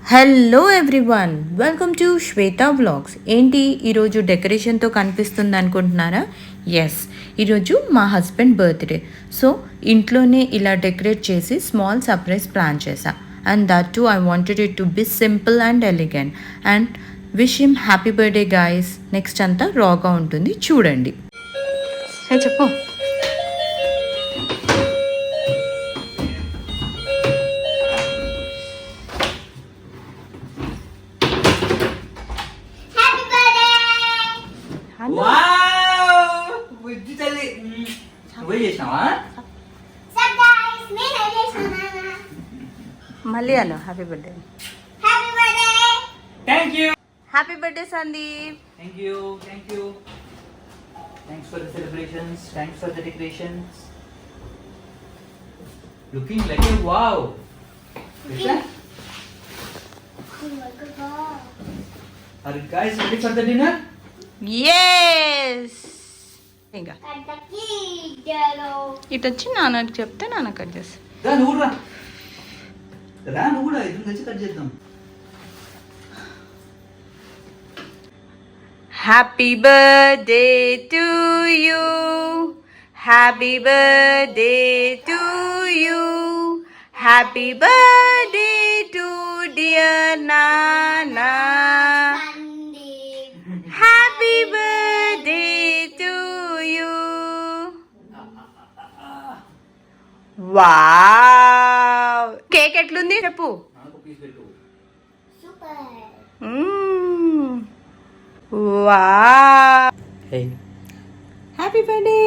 Hello everyone, welcome to Shweta vlogs. ఏంటి ఈరోజు డెకరేషన్తో కనిపిస్తుంది అనుకుంటున్నారా? ఎస్, ఈరోజు మా హస్బెండ్ బర్త్డే. సో ఇంట్లోనే ఇలా డెకరేట్ చేసి స్మాల్ సర్ప్రైజ్ ప్లాన్ చేశా. And that too I wanted it to be simple and elegant. And wish him happy birthday guys. Next అంతా రాగా ఉంటుంది, చూడండి. చెప్పు. మళ్ళీ అను happy birthday. Happy birthday Sandeep. Thank you. Thanks for the celebrations. Thanks for the decorations. Looking like a wow. Risha? Oh my God. Are you guys ready for the dinner? Yes. ఇంకా Katakidaru. ఇటు వచ్చి నాన్నకి చెప్తే నాన్న cut చేస్తా. రా నువ్వు రా. రా నువ్వు కూడా ఇద్దరు కలిసి కట్ చేద్దాం. Happy birthday to you, happy birthday to you, happy birthday to dear నానా, happy birthday to you. Wow, cake ఎట్లుంది చెప్పు. నాకు పీస్ పెట్టు. Super. Wow, Hey. Happy birthday.